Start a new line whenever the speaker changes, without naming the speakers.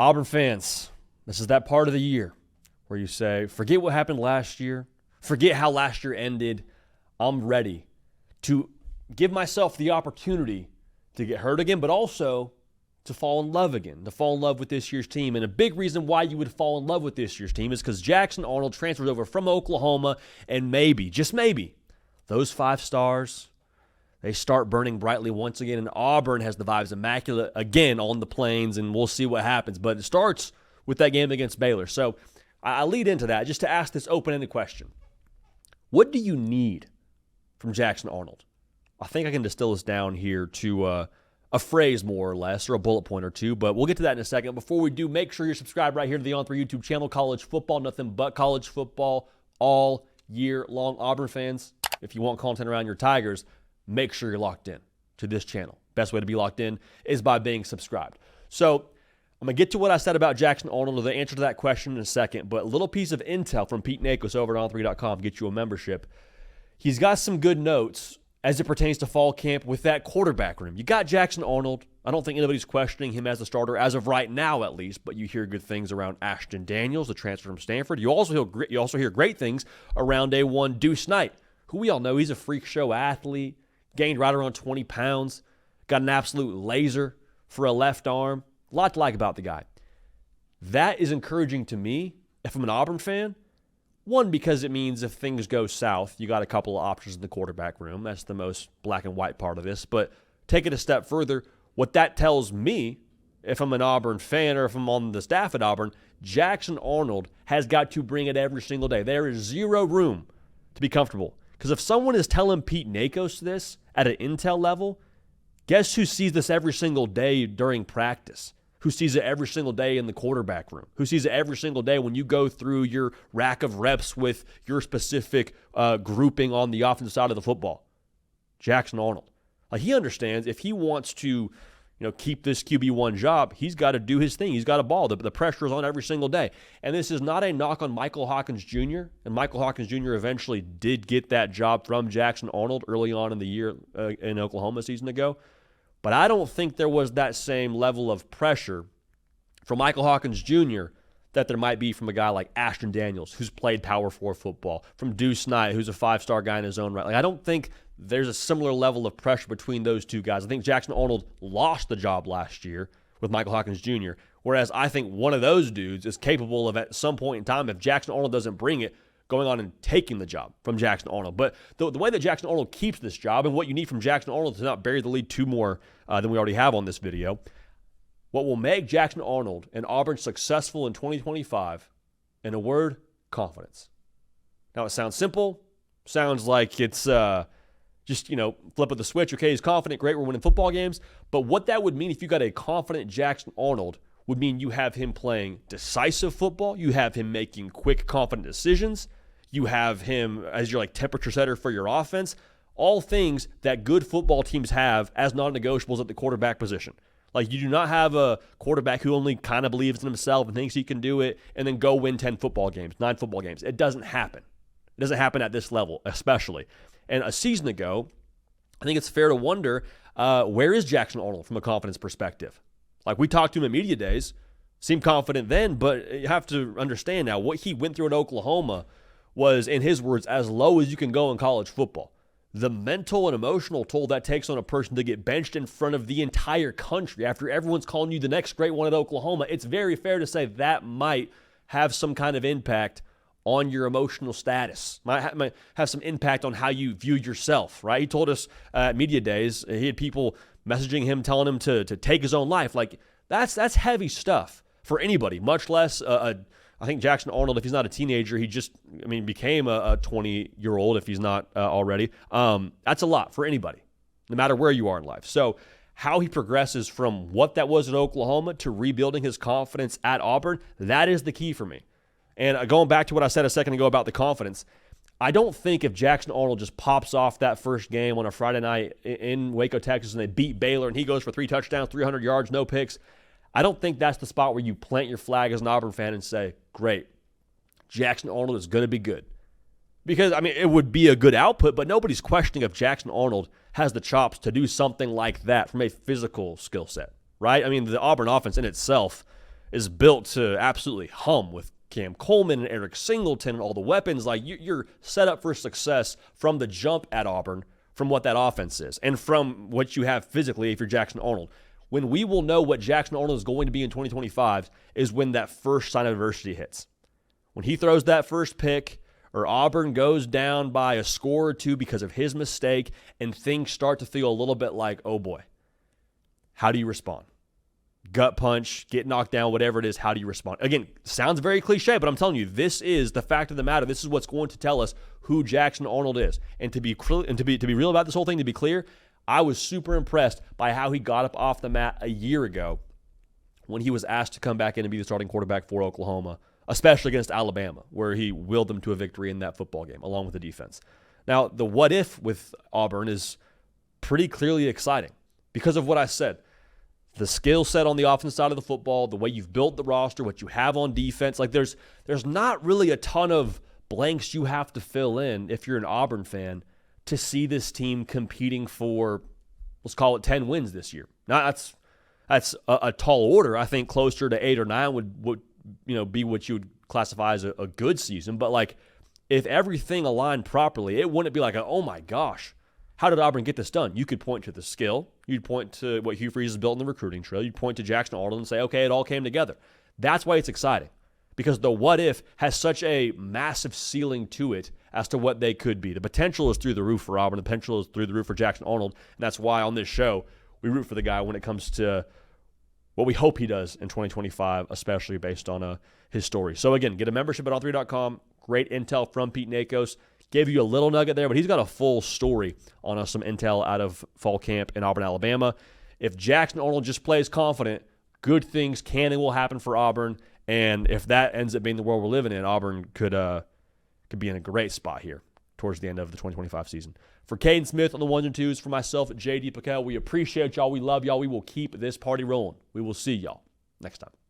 Auburn fans, this is that part of the year where you say, forget what happened last year. Forget how last year ended. I'm ready to give myself the opportunity to get hurt again, but also to fall in love again, to fall in love with this year's team. And a big reason why you would fall in love with this year's team is because Jackson Arnold transfers over from Oklahoma, and maybe, just maybe, those 5 stars, they start burning brightly once again, and Auburn has the vibes immaculate again on the plains, and we'll see what happens. But it starts with that game against Baylor. So I lead into that just to ask this open-ended question. What do you need from Jackson Arnold? I think I can distill this down here to a phrase more or less, or a bullet point or two, but we'll get to that in a second. Before we do, make sure you're subscribed right here to the On3 YouTube channel. College football, nothing but college football all year long. Auburn fans, if you want content around your Tigers, make sure you're locked in to this channel. Best way to be locked in is by being subscribed. So I'm going to get to what I said about Jackson Arnold, or the answer to that question in a second, but a little piece of intel from Pete Nakos over at on3.com, get you a membership. He's got some good notes as it pertains to fall camp with that quarterback room. You got Jackson Arnold. I don't think anybody's questioning him as a starter, as of right now at least, but you hear good things around Ashton Daniels, the transfer from Stanford. You also hear great things around day one Deuce Knight, who we all know he's a freak show athlete, gained right around 20 pounds, got an absolute laser for a left arm. A lot to like about the guy. That is encouraging to me if I'm an Auburn fan. One, because it means if things go south, you got a couple of options in the quarterback room. That's the most black and white part of this. But take it a step further, what that tells me, if I'm an Auburn fan or if I'm on the staff at Auburn, Jackson Arnold has got to bring it every single day. There is zero room to be comfortable. Because if someone is telling Pete Nakos this at an intel level, guess who sees this every single day during practice? Who sees it every single day in the quarterback room? Who sees it every single day when you go through your rack of reps with your specific grouping on the offensive side of the football? Jackson Arnold. Like, he understands if he wants to, keep this QB1 job, he's got to do his thing. He's got to ball. The pressure is on every single day. And this is not a knock on Michael Hawkins Jr., and Michael Hawkins Jr. eventually did get that job from Jackson Arnold early on in the year in Oklahoma a season ago. But I don't think there was that same level of pressure from Michael Hawkins Jr. that there might be from a guy like Ashton Daniels, who's played Power 4 football, from Deuce Knight, who's a 5-star guy in his own right. Like, I don't think there's a similar level of pressure between those two guys. I think Jackson Arnold lost the job last year with Michael Hawkins Jr., whereas I think one of those dudes is capable of, at some point in time, if Jackson Arnold doesn't bring it, going on and taking the job from Jackson Arnold. But the way that Jackson Arnold keeps this job, and what you need from Jackson Arnold to not bury the lead too more than we already have on this video, what will make Jackson Arnold and Auburn successful in 2025, in a word, confidence. Now, it sounds simple. Sounds like it's just, flip of the switch. Okay, he's confident. Great, we're winning football games. But what that would mean if you got a confident Jackson Arnold would mean you have him playing decisive football. You have him making quick, confident decisions. You have him as your temperature setter for your offense. All things that good football teams have as non-negotiables at the quarterback position. Like, you do not have a quarterback who only kind of believes in himself and thinks he can do it and then go win 10 football games, 9 football games. It doesn't happen. It doesn't happen at this level, especially. And a season ago, I think it's fair to wonder, where is Jackson Arnold from a confidence perspective? Like, we talked to him at media days, seemed confident then, but you have to understand now what he went through at Oklahoma was, in his words, as low as you can go in college football. The mental and emotional toll that takes on a person to get benched in front of the entire country after everyone's calling you the next great one at Oklahoma, it's very fair to say that might have some kind of impact on your emotional status, might have some impact on how you view yourself, right? He told us at media days, he had people messaging him, telling him to take his own life. Like, that's heavy stuff for anybody, much less I think Jackson Arnold, if he's not a teenager, he became a 20-year-old if he's not already. That's a lot for anybody, no matter where you are in life. So how he progresses from what that was at Oklahoma to rebuilding his confidence at Auburn, that is the key for me. And going back to what I said a second ago about the confidence, I don't think if Jackson Arnold just pops off that first game on a Friday night in Waco, Texas, and they beat Baylor and he goes for 3 touchdowns, 300 yards, no picks, I don't think that's the spot where you plant your flag as an Auburn fan and say, great, Jackson Arnold is going to be good. Because, it would be a good output, but nobody's questioning if Jackson Arnold has the chops to do something like that from a physical skill set, right? The Auburn offense in itself is built to absolutely hum with Cam Coleman and Eric Singleton and all the weapons. Like, you're set up for success from the jump at Auburn, from what that offense is, and from what you have physically if you're Jackson Arnold. When we will know what Jackson Arnold is going to be in 2025 is when that first sign of adversity hits. When he throws that first pick, or Auburn goes down by a score or two because of his mistake, and things start to feel a little bit like, oh boy, how do you respond? Gut punch, get knocked down, whatever it is, how do you respond? Again, sounds very cliche, but I'm telling you, this is the fact of the matter. This is what's going to tell us who Jackson Arnold is. And to be real about this whole thing, to be clear, I was super impressed by how he got up off the mat a year ago when he was asked to come back in and be the starting quarterback for Oklahoma, especially against Alabama, where he willed them to a victory in that football game, along with the defense. Now, the what if with Auburn is pretty clearly exciting because of what I said. The skill set on the offensive side of the football, the way you've built the roster, what you have on defense. Like, there's not really a ton of blanks you have to fill in if you're an Auburn fan to see this team competing for, let's call it 10 wins this year. Now, that's a tall order. I think closer to 8 or 9 would be what you would classify as a good season. But, like, if everything aligned properly, it wouldn't be like, oh my gosh, how did Auburn get this done? You could point to the skill. You'd point to what Hugh Freeze has built in the recruiting trail. You'd point to Jackson Arnold and say, okay, it all came together. That's why it's exciting, because the what if has such a massive ceiling to it as to what they could be. The potential is through the roof for Auburn. The potential is through the roof for Jackson Arnold. And that's why on this show, we root for the guy when it comes to what we hope he does in 2025, especially based on his story. So again, get a membership at all3.com. Great intel from Pete Nakos. Gave you a little nugget there, but he's got a full story on some intel out of fall camp in Auburn, Alabama. If Jackson Arnold just plays confident, good things can and will happen for Auburn. And if that ends up being the world we're living in, Auburn could be in a great spot here towards the end of the 2025 season. For Caden Smith on the ones and twos, for myself, JD PicKell, we appreciate y'all. We love y'all. We will keep this party rolling. We will see y'all next time.